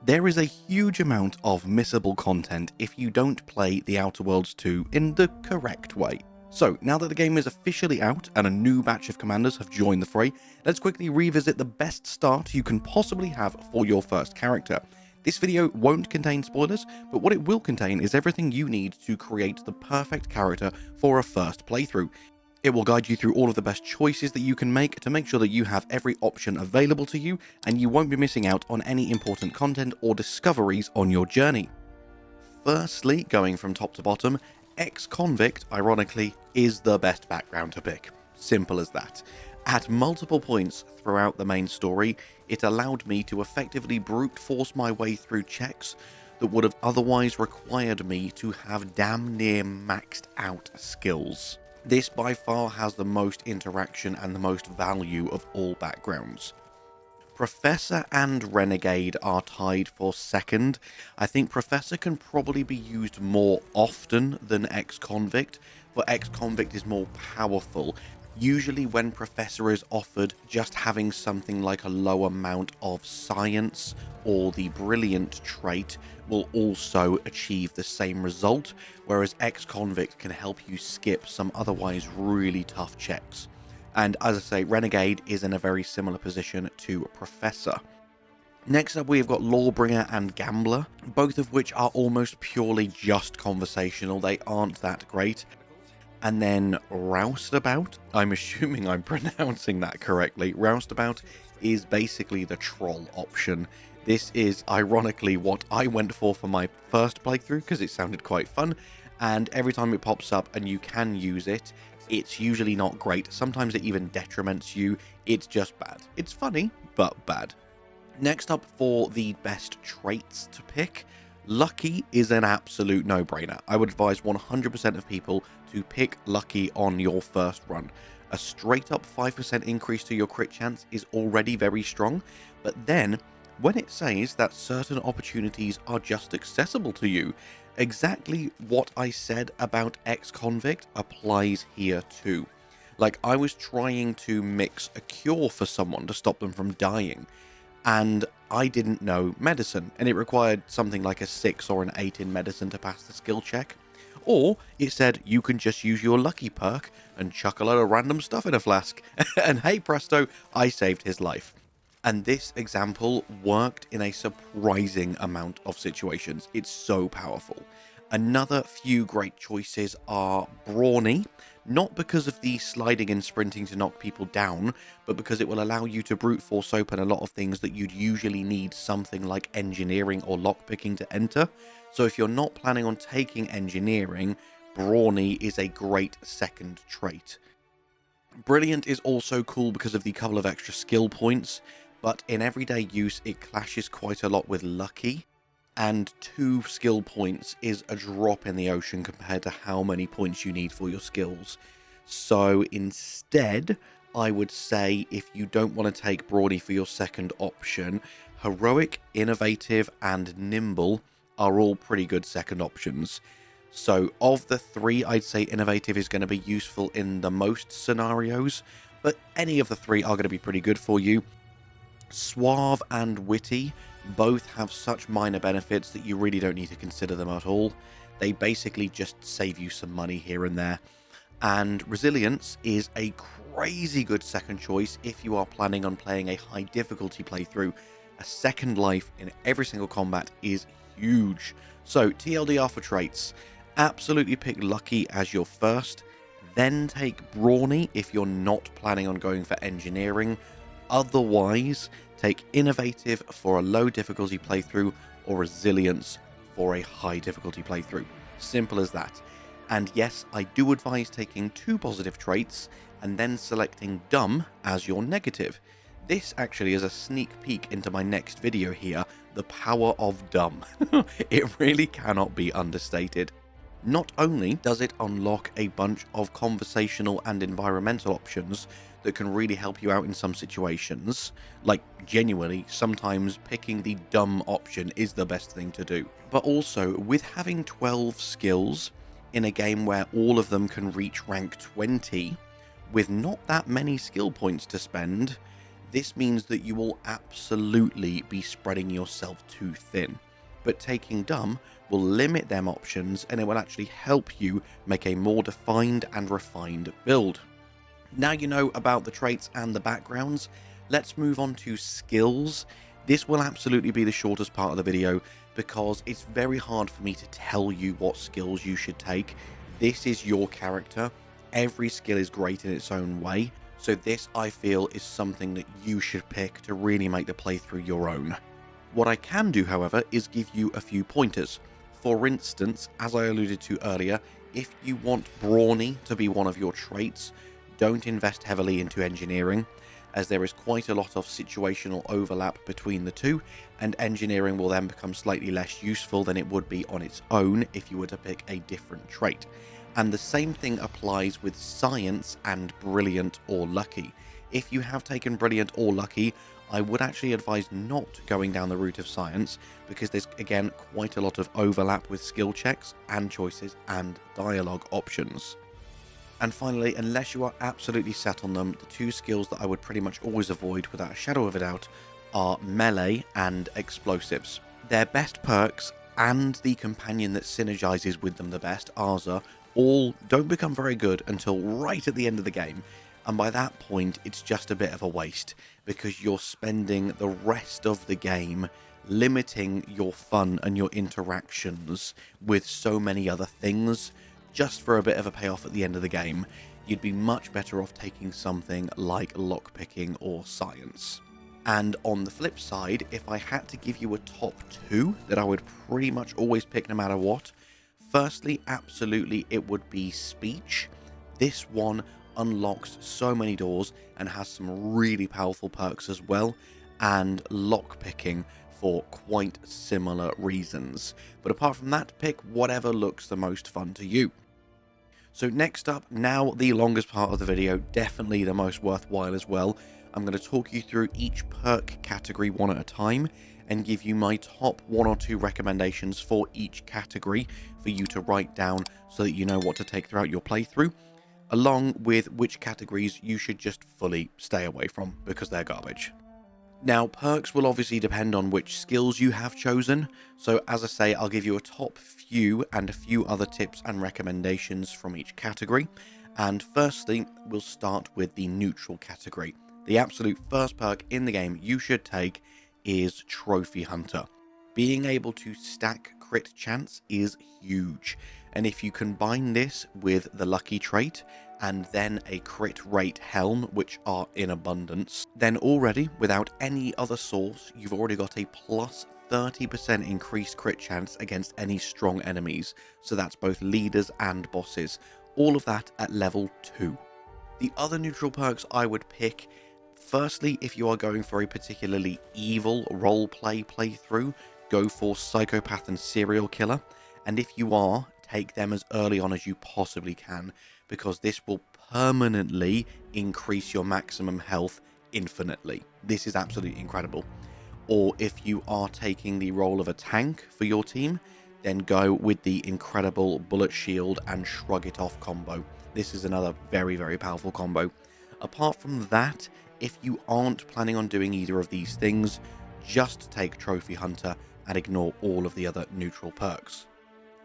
There is a huge amount of missable content if you don't play the Outer Worlds 2 in the correct way. So, now that the game is officially out and a new batch of commanders have joined the fray, let's quickly revisit the best start you can possibly have for your first character. This video won't contain spoilers, but what it will contain is everything you need to create the perfect character for a first playthrough. It will guide you through all of the best choices that you can make to make sure that you have every option available to you and you won't be missing out on any important content or discoveries on your journey. Firstly, going from top to bottom, ex-convict, ironically, is the best background to pick. Simple as that. At multiple points throughout the main story, it allowed me to effectively brute force my way through checks that would have otherwise required me to have damn near maxed out skills. This by far has the most interaction and the most value of all backgrounds. Professor and Renegade are tied for second. I think Professor can probably be used more often than Ex-Convict, but Ex-Convict is more powerful. Usually when Professor is offered, just having something like a low amount of science or the brilliant trait will also achieve the same result, whereas Ex-Convict can help you skip some otherwise really tough checks. And as I say, Renegade is in a very similar position to Professor. Next up, we've got Lawbringer and Gambler, both of which are almost purely just conversational. They aren't that great. And then Roustabout, I'm assuming I'm pronouncing that correctly. Roustabout is basically the troll option. This is ironically what I went for my first playthrough because it sounded quite fun. And every time it pops up and you can use it, it's usually not great. Sometimes it even detriments you. It's just bad. It's funny, but bad. Next up for the best traits to pick, Lucky is an absolute no-brainer. I would advise 100% of people to pick Lucky on your first run. A straight-up 5% increase to your crit chance is already very strong, but then when it says that certain opportunities are just accessible to you, exactly what I said about Ex-Convict applies here too. Like, I was trying to mix a cure for someone to stop them from dying, and I didn't know medicine, and it required something like a 6 or an 8 in medicine to pass the skill check. Or it said you can just use your lucky perk and chuck a load of random stuff in a flask, and hey presto, I saved his life. And this example worked in a surprising amount of situations. It's so powerful. Another few great choices are Brawny, not because of the sliding and sprinting to knock people down, but because it will allow you to brute force open a lot of things that you'd usually need something like engineering or lockpicking to enter. So if you're not planning on taking engineering, Brawny is a great second trait. Brilliant is also cool because of the couple of extra skill points, but in everyday use it clashes quite a lot with Lucky, and 2 skill points is a drop in the ocean compared to how many points you need for your skills. So instead, I would say if you don't want to take Brawny for your second option, Heroic, Innovative, and Nimble are all pretty good second options. So of the 3, I'd say Innovative is going to be useful in the most scenarios, but any of the 3 are going to be pretty good for you. Suave and Witty both have such minor benefits that you really don't need to consider them at all. They basically just save you some money here and there. And Resilience is a crazy good second choice if you are planning on playing a high difficulty playthrough. A second life in every single combat is huge. So TLDR for traits, absolutely pick Lucky as your first, then take Brawny if you're not planning on going for engineering. Otherwise, take Innovative for a low difficulty playthrough or Resilience for a high difficulty playthrough. Simple as that. And yes, I do advise taking 2 positive traits and then selecting Dumb as your negative. This actually is a sneak peek into my next video here, the power of Dumb. It really cannot be understated. Not only does it unlock a bunch of conversational and environmental options that can really help you out in some situations, like genuinely, sometimes picking the dumb option is the best thing to do, but also with having 12 skills in a game where all of them can reach rank 20, with not that many skill points to spend, This means that you will absolutely be spreading yourself too thin. But taking Dumb will limit them options, and it will actually help you make a more defined and refined build. Now you know about the traits and the backgrounds, let's move on to skills. This will absolutely be the shortest part of the video because it's very hard for me to tell you what skills you should take. This is your character. Every skill is great in its own way, so this, I feel, is something that you should pick to really make the playthrough your own. What I can do, however, is give you a few pointers. For instance, as I alluded to earlier, if you want Brawny to be one of your traits, don't invest heavily into engineering, as there is quite a lot of situational overlap between the two, and engineering will then become slightly less useful than it would be on its own if you were to pick a different trait. And the same thing applies with Science and Brilliant or Lucky. If you have taken Brilliant or Lucky, I would actually advise not going down the route of Science, because there's again quite a lot of overlap with skill checks and choices and dialogue options. And finally, unless you are absolutely set on them, the two skills that I would pretty much always avoid without a shadow of a doubt are Melee and Explosives. Their best perks and the companion that synergizes with them the best, Arza, all don't become very good until right at the end of the game. And by that point, it's just a bit of a waste, because you're spending the rest of the game limiting your fun and your interactions with so many other things, just for a bit of a payoff at the end of the game. You'd be much better off taking something like lockpicking or Science. And on the flip side, if I had to give you a top two that I would pretty much always pick no matter what, firstly, absolutely, it would be Speech. This one unlocks so many doors and has some really powerful perks as well, and lockpicking for quite similar reasons. But apart from that, pick whatever looks the most fun to you. So next up, now the longest part of the video, definitely the most worthwhile as well, I'm going to talk you through each perk category one at a time and give you my top one or two recommendations for each category for you to write down so that you know what to take throughout your playthrough, along with which categories you should just fully stay away from because they're garbage. Now, perks will obviously depend on which skills you have chosen, so as I say, I'll give you a top few and a few other tips and recommendations from each category. And firstly, we'll start with the neutral category. The absolute first perk in the game you should take is Trophy Hunter. Being able to stack crit chance is huge, and if you combine this with the lucky trait and then a crit rate helm, which are in abundance, then already, without any other source, you've already got a plus 30% increased crit chance against any strong enemies, so that's both leaders and bosses, all of that at level 2. The other neutral perks I would pick, firstly, if you are going for a particularly evil roleplay playthrough, go for Psychopath and Serial Killer, and if you are, take them as early on as you possibly can, because this will permanently increase your maximum health infinitely. This is absolutely incredible. Or if you are taking the role of a tank for your team, then go with the incredible Bullet Shield and Shrug It Off combo. This is another very, very powerful combo. Apart from that, if you aren't planning on doing either of these things, just take Trophy Hunter and ignore all of the other neutral perks.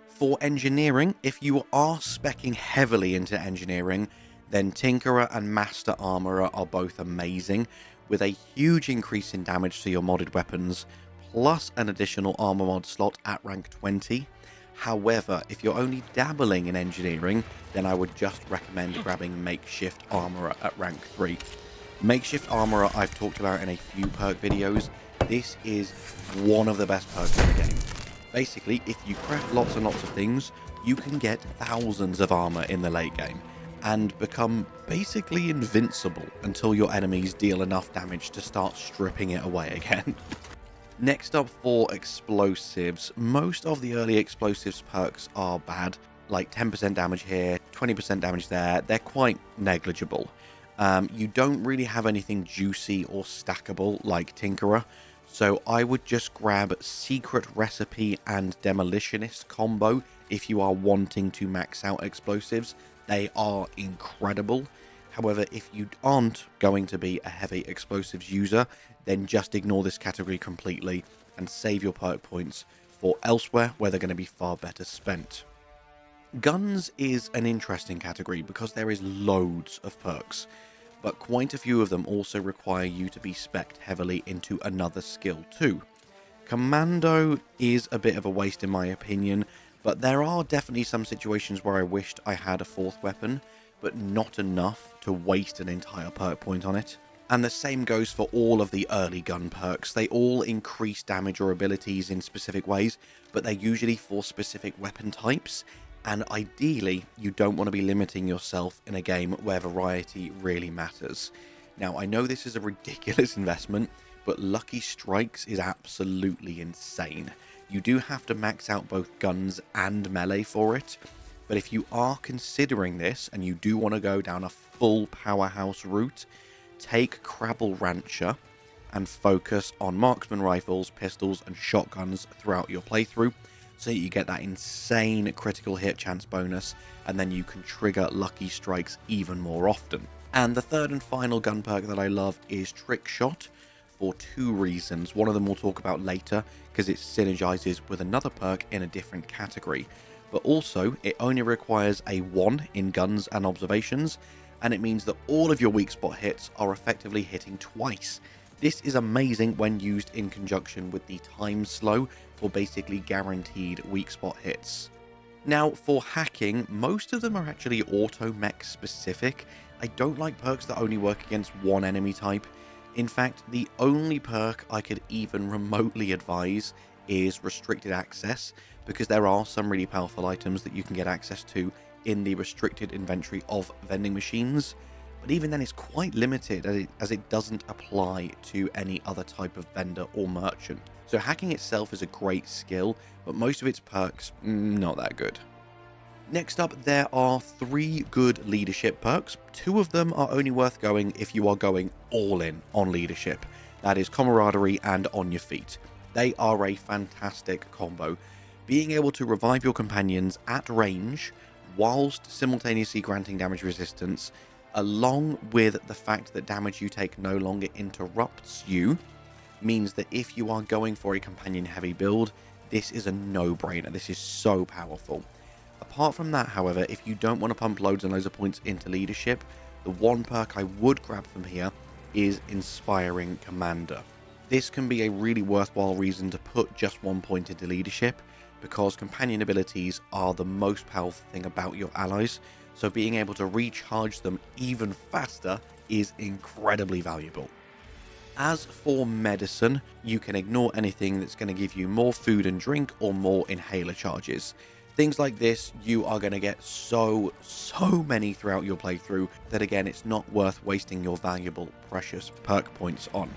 For engineering, if you are speccing heavily into engineering, then Tinkerer and Master Armorer are both amazing, with a huge increase in damage to your modded weapons, plus an additional armor mod slot at rank 20. However, if you're only dabbling in engineering, then I would just recommend grabbing Makeshift Armorer at rank 3. Makeshift Armorer I've talked about in a few perk videos. This is one of the best perks in the game. Basically, if you craft lots and lots of things, you can get thousands of armor in the late game, and become basically invincible until your enemies deal enough damage to start stripping it away again. Next up for explosives, most of the early explosives perks are bad, like 10% damage here, 20% damage there, they're quite negligible. You don't really have anything juicy or stackable like Tinkerer, so I would just grab Secret Recipe and Demolitionist combo if you are wanting to max out explosives. They are incredible. However, if you aren't going to be a heavy explosives user, then just ignore this category completely and save your perk points for elsewhere where they're going to be far better spent. Guns is an interesting category because there is loads of perks, but quite a few of them also require you to be spec'd heavily into another skill too. Commando is a bit of a waste in my opinion, but there are definitely some situations where I wished I had a fourth weapon, but not enough to waste an entire perk point on it. And the same goes for all of the early gun perks. They all increase damage or abilities in specific ways, but they're usually for specific weapon types, and ideally you don't want to be limiting yourself in a game where variety really matters. Now, I know this is a ridiculous investment, but Lucky Strikes is absolutely insane. You do have to max out both guns and melee for it, but if you are considering this and you do want to go down a full powerhouse route, take Crabble Rancher and focus on marksman rifles, pistols and shotguns throughout your playthrough, so that you get that insane critical hit chance bonus, and then you can trigger Lucky Strikes even more often. And the third and final gun perk that I love is Trick Shot, for two reasons. One of them we'll talk about later, because it synergizes with another perk in a different category. But also, it only requires a 1 in guns and observations, and it means that all of your weak spot hits are effectively hitting twice. This is amazing when used in conjunction with the time slow for basically guaranteed weak spot hits. Now, for hacking, most of them are actually auto-mech specific. I don't like perks that only work against one enemy type. In fact, the only perk I could even remotely advise is restricted access, because there are some really powerful items that you can get access to in the restricted inventory of vending machines, but even then it's quite limited as it doesn't apply to any other type of vendor or merchant. So hacking itself is a great skill, but most of its perks, not that good. Next up, there are 3 good leadership perks. 2 of them are only worth going if you are going all in on leadership. That is camaraderie and on your feet. They are a fantastic combo. Being able to revive your companions at range whilst simultaneously granting damage resistance, along with the fact that damage you take no longer interrupts you, means that if you are going for a companion heavy build, this is a no-brainer. This is so powerful. Apart from that, however, if you don't want to pump loads and loads of points into leadership, the one perk I would grab from here is Inspiring Commander. This can be a really worthwhile reason to put just 1 point into leadership, because companion abilities are the most powerful thing about your allies, so being able to recharge them even faster is incredibly valuable. As for medicine, you can ignore anything that's going to give you more food and drink or more inhaler charges. Things like this, you are going to get so many throughout your playthrough that again, it's not worth wasting your valuable, precious perk points on.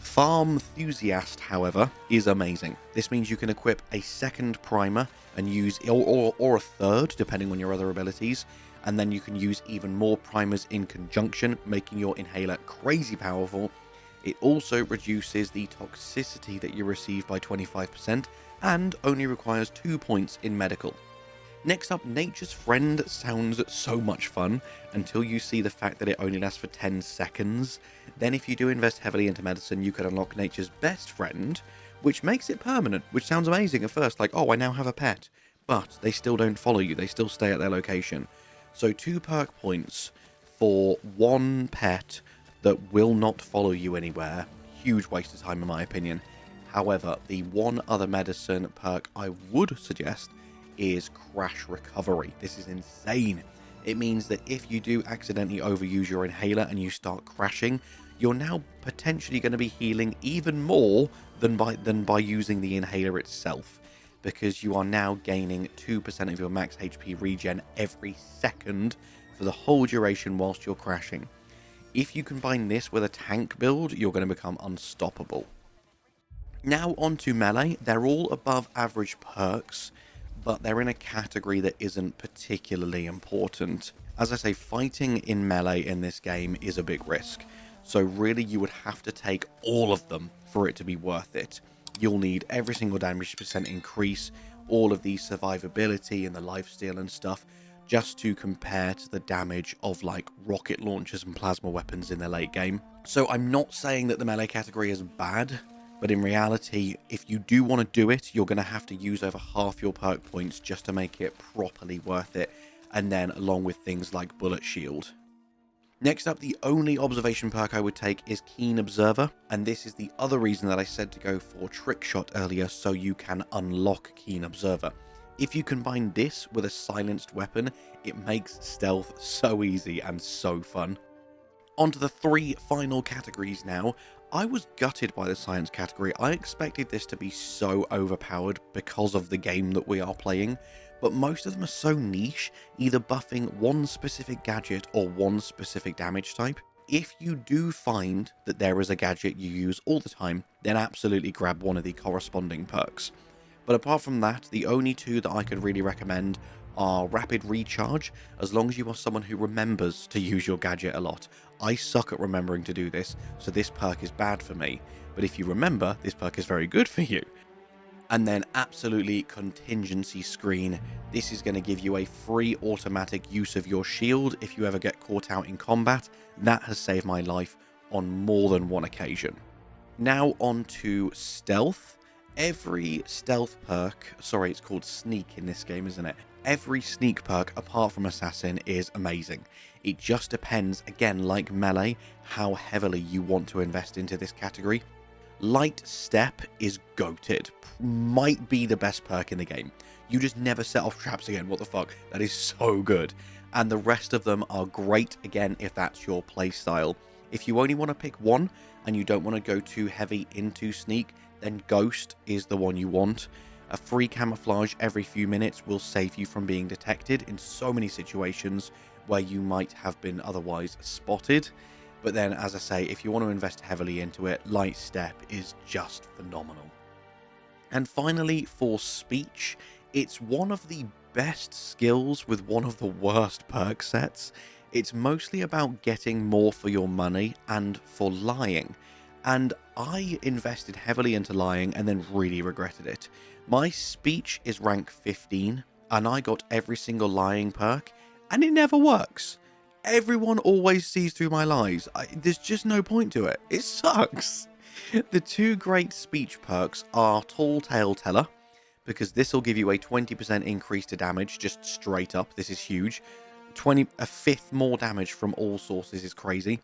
Farm Enthusiast, however, is amazing. This means you can equip a second primer and use, or a third, depending on your other abilities, and then you can use even more primers in conjunction, making your inhaler crazy powerful. It also reduces the toxicity that you receive by 25% and only requires 2 points in medical. Next up, Nature's Friend sounds so much fun until you see the fact that it only lasts for 10 seconds. Then if you do invest heavily into medicine, you can unlock Nature's Best Friend, which makes it permanent, which sounds amazing at first, like, oh, I now have a pet. But they still don't follow you, they still stay at their location. So 2 perk points for 1 pet that will not follow you anywhere. Huge waste of time in my opinion. However, the one other medicine perk I would suggest is Crash Recovery. This is insane. It means that if you do accidentally overuse your inhaler and you start crashing, you're now potentially going to be healing even more than by using the inhaler itself, because you are now gaining 2% of your max HP regen every second for the whole duration whilst you're crashing. If you combine this with a tank build, you're going to become unstoppable. Now on to melee. They're all above average perks, but they're in a category that isn't particularly important. As I say, fighting in melee in this game is a big risk, so really you would have to take all of them for it to be worth it. You'll need every single damage percent increase, all of the survivability and the lifesteal and stuff, just to compare to the damage of like rocket launchers and plasma weapons in the late game. So I'm not saying that the melee category is bad, but in reality, if you do want to do it, you're going to have to use over half your perk points just to make it properly worth it, and then along with things like bullet shield. Next up, the only observation perk I would take is Keen Observer, and this is the other reason that I said to go for Trick Shot earlier, so you can unlock Keen Observer. If you combine this with a silenced weapon, it makes stealth so easy and so fun. On to the 3 final categories now. I was gutted by the science category. I expected this to be so overpowered because of the game that we are playing, but most of them are so niche, either buffing one specific gadget or one specific damage type. If you do find that there is a gadget you use all the time, then absolutely grab one of the corresponding perks. But apart from that, the only 2 that I could really recommend are Rapid Recharge, as long as you are someone who remembers to use your gadget a lot. I suck at remembering to do this, so this perk is bad for me. But if you remember, this perk is very good for you. And then absolutely Contingency Screen. This is going to give you a free automatic use of your shield if you ever get caught out in combat. That has saved my life on more than one occasion. Now on to Stealth. Every stealth perk, sorry, it's called Sneak in this game, isn't it? Every sneak perk, apart from Assassin, is amazing. It just depends, again, like Melee, how heavily you want to invest into this category. Light Step is goated. Might be the best perk in the game. You just never set off traps again, what the fuck? That is so good. And the rest of them are great, again, if that's your playstyle. If you only want to pick one, and you don't want to go too heavy into Sneak, then Ghost is the one you want. A free camouflage every few minutes will save you from being detected in so many situations where you might have been otherwise spotted. But then, as I say, if you want to invest heavily into it, Light Step is just phenomenal. And finally, for Speech, it's one of the best skills with one of the worst perk sets. It's mostly about getting more for your money and for lying. And I invested heavily into lying and then really regretted it. My Speech is rank 15, and I got every single lying perk, and it never works. Everyone always sees through my lies. There's just no point to it. It sucks. The 2 great Speech perks are Tall Tale Teller, because this will give you a 20% increase to damage, just straight up. This is huge. A fifth more damage from all sources is crazy.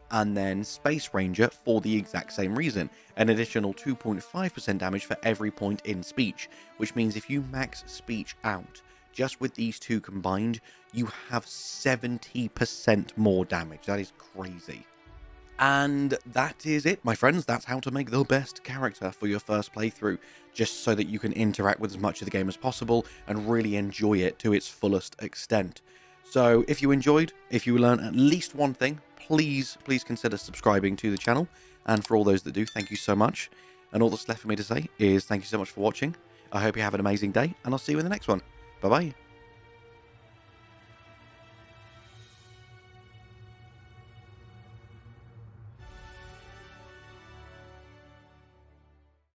And then Space Ranger for the exact same reason, an additional 2.5% damage for every point in Speech, which means if you max Speech out, just with these 2 combined, you have 70% more damage. That is crazy. And that is it, my friends. That's how to make the best character for your first playthrough, just so that you can interact with as much of the game as possible and really enjoy it to its fullest extent. So if you enjoyed, if you learned at least one thing, please consider subscribing to the channel. And for all those that do, thank you so much. And all that's left for me to say is thank you so much for watching. I hope you have an amazing day, and I'll see you in the next one. Bye-bye.